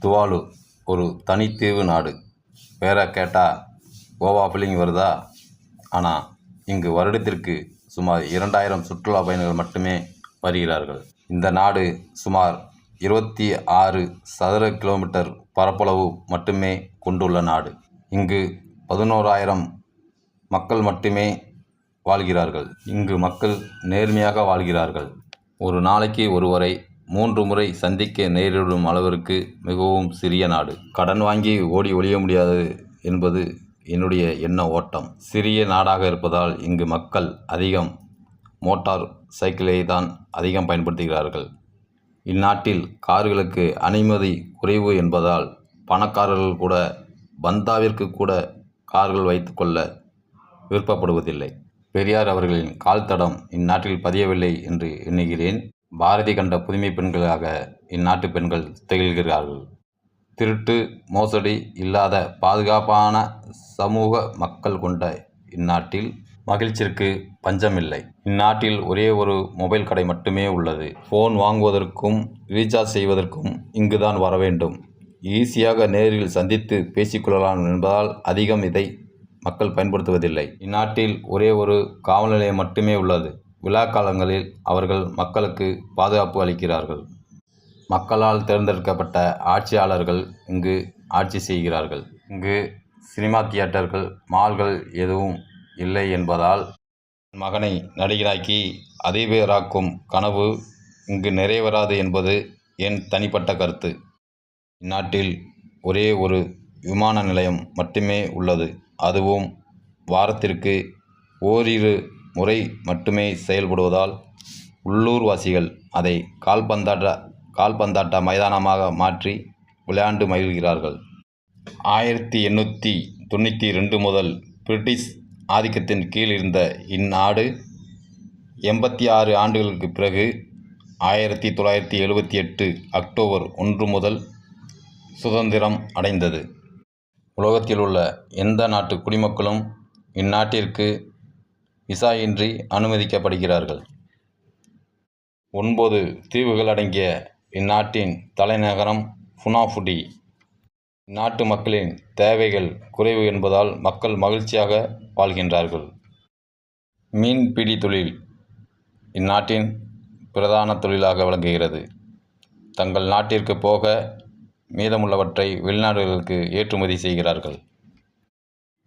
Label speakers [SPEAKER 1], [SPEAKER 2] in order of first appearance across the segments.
[SPEAKER 1] Tuvalu ஒரு தனித்தீவு நாடு. பேரை கேட்டால் கோவா ஃபீலிங் வருதா? ஆனால் இங்கு வருடத்திற்கு சுமார் 2000 சுற்றுலா பயணிகள் மட்டுமே வருகிறார்கள். இந்த நாடு சுமார் 26 சதுர கிலோமீட்டர் பரப்பளவு மட்டுமே கொண்டுள்ள நாடு. இங்கு 11,000 மக்கள் மட்டுமே வாழ்கிறார்கள். இங்கு மக்கள் நேர்மையாக வாழ்கிறார்கள். ஒரு நாளைக்கு ஒருவரை 3 முறை சந்திக்க நேரிடும் அளவிற்கு மிகவும் சிறிய நாடு. கடன் வாங்கி ஓடி ஒழிய முடியாது என்பது என்னுடைய எண்ண ஓட்டம். சிறிய நாடாக இருப்பதால் இங்கு மக்கள் அதிகம் மோட்டார் சைக்கிளை தான் அதிகம் பயன்படுத்துகிறார்கள். இந்நாட்டில் கார்களுக்கு அனுமதி குறைவு என்பதால் பணக்காரர்கள் கூட பந்தாவிற்கு கூட கார்கள் வைத்து கொள்ள விருப்பப்படுவதில்லை. பெரியார் அவர்களின் கால் தடம் இந்நாட்டில் பதியவில்லை என்று எண்ணுகிறேன். பாரதி கண்ட புதுமை பெண்களாக இந்நாட்டு பெண்கள் திகழ்கிறார்கள். திருட்டு மோசடி இல்லாத பாதுகாப்பான சமூக மக்கள் கொண்ட இந்நாட்டில் மகிழ்ச்சிக்கு பஞ்சமில்லை. இந்நாட்டில் ஒரே ஒரு மொபைல் கடை மட்டுமே உள்ளது. ஃபோன் வாங்குவதற்கும் ரீசார்ஜ் செய்வதற்கும் இங்குதான் வர வேண்டும். ஈஸியாக நேரில் சந்தித்து பேசிக்கொள்ளலாம் என்பதால் அதிகம் இதை மக்கள் பயன்படுத்துவதில்லை. இந்நாட்டில் ஒரே ஒரு காவல் நிலையம் மட்டுமே உள்ளது. விழா காலங்களில் அவர்கள் மக்களுக்கு பாதுகாப்பு அளிக்கிறார்கள். மக்களால் தேர்ந்தெடுக்கப்பட்ட ஆட்சியாளர்கள் இங்கு ஆட்சி செய்கிறார்கள். இங்கு சினிமா தியேட்டர்கள் மால்கள் எதுவும் இல்லை என்பதால் மகனை நடிகராக்கி அதிபராக்கும் கனவு இங்கு நிறைவேறாது என்பது என் தனிப்பட்ட கருத்து. இந்நாட்டில் ஒரே ஒரு விமான நிலையம் மட்டுமே உள்ளது. அதுவும் வாரத்திற்கு ஓரிரு முறை மட்டுமே செயல்படுவதால் உள்ளூர்வாசிகள் அதை கால்பந்தாட்ட மைதானமாக மாற்றி விளையாண்டு மகிழ்கிறார்கள். 1892 முதல் பிரிட்டிஷ் ஆதிக்கத்தின் கீழ் இருந்த இந்நாடு 86 ஆண்டுகளுக்கு பிறகு 1978 அக்டோபர் 1 முதல் சுதந்திரம் அடைந்தது. உலகத்தில் உள்ள எந்த நாட்டு குடிமக்களும் இந்நாட்டிற்கு விசா இன்றி அனுமதிக்கப்படுகிறார்கள். 9 தீவுகள் அடங்கிய இந்நாட்டின் தலைநகரம் புனாபுடி. இந்நாட்டு மக்களின் தேவைகள் குறைவு என்பதால் மக்கள் மகிழ்ச்சியாக வாழ்கின்றார்கள். மீன்பிடி தொழில் இந்நாட்டின் பிரதான தொழிலாக விளங்குகிறது. தங்கள் நாட்டிற்கு போக மீதமுள்ளவற்றை வெளிநாடுகளுக்கு ஏற்றுமதி செய்கிறார்கள்.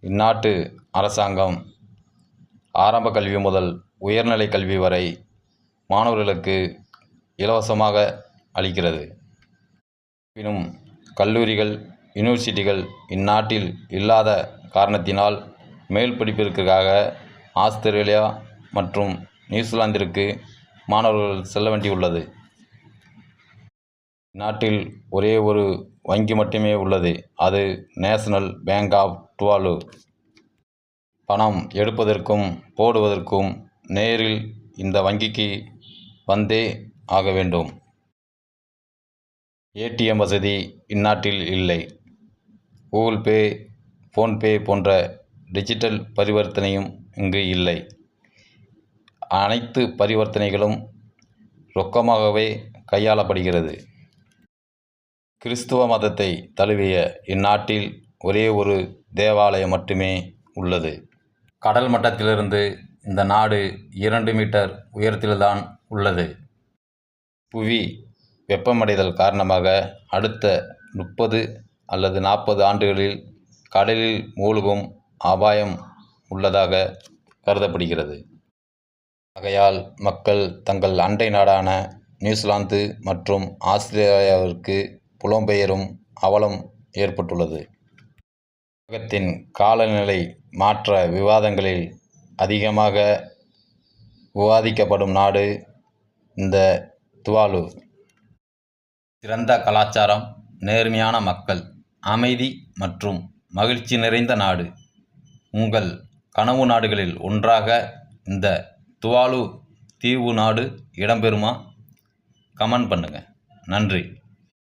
[SPEAKER 1] இந்நாட்டு அரசாங்கம் ஆரம்ப கல்வி முதல் உயர்நிலை கல்வி வரை மாணவர்களுக்கு இலவசமாக அளிக்கிறது. இருப்பினும் கல்லூரிகள் யூனிவர்சிட்டிகள் இந்நாட்டில் இல்லாத காரணத்தினால் மேல் படிப்பிற்காக ஆஸ்திரேலியா மற்றும் நியூசிலாந்திற்கு மாணவர்கள் செல்ல வேண்டியுள்ளது. இந்நாட்டில் ஒரே ஒரு வங்கி மட்டுமே உள்ளது. அது நேஷனல் பேங்க் ஆஃப் துவாலு. பணம் எடுப்பதற்கும் போடுவதற்கும் நேரில் இந்த வங்கிக்கு வந்தே ஆக வேண்டும். ஏடிஎம் வசதி இந்நாட்டில் இல்லை. கூகுள் பே, ஃபோன்பே போன்ற டிஜிட்டல் பரிவர்த்தனையும் இங்கு இல்லை. அனைத்து பரிவர்த்தனைகளும் ரொக்கமாகவே கையாளப்படுகிறது. கிறிஸ்துவ மதத்தை தழுவிய இந்நாட்டில் ஒரே ஒரு தேவாலயம் மட்டுமே உள்ளது. கடல் மட்டத்திலிருந்து இந்த நாடு 2 மீட்டர் உயரத்தில்தான் உள்ளது. புவி வெப்பமடைதல் காரணமாக அடுத்த 30 அல்லது 40 ஆண்டுகளில் கடலில் மூழ்கும் அபாயம் உள்ளதாக கருதப்படுகிறது. ஆகையால் மக்கள் தங்கள் அண்டை நாடான நியூசிலாந்து மற்றும் ஆஸ்திரேலியாவிற்கு புலம்பெயரும் அவலம் ஏற்பட்டுள்ளது. உலகத்தின் காலநிலை மாற்ற விவாதங்களில் அதிகமாக விவாதிக்கப்படும் நாடு இந்த துவாலு. சிறந்த கலாச்சாரம், நேர்மையான மக்கள், அமைதி மற்றும் மகிழ்ச்சி நிறைந்த நாடு. உங்கள் கனவு நாடுகளில் ஒன்றாக இந்த துவாலு தீவு நாடு இடம்பெறுமா? கமெண்ட் பண்ணுங்கள். நன்றி.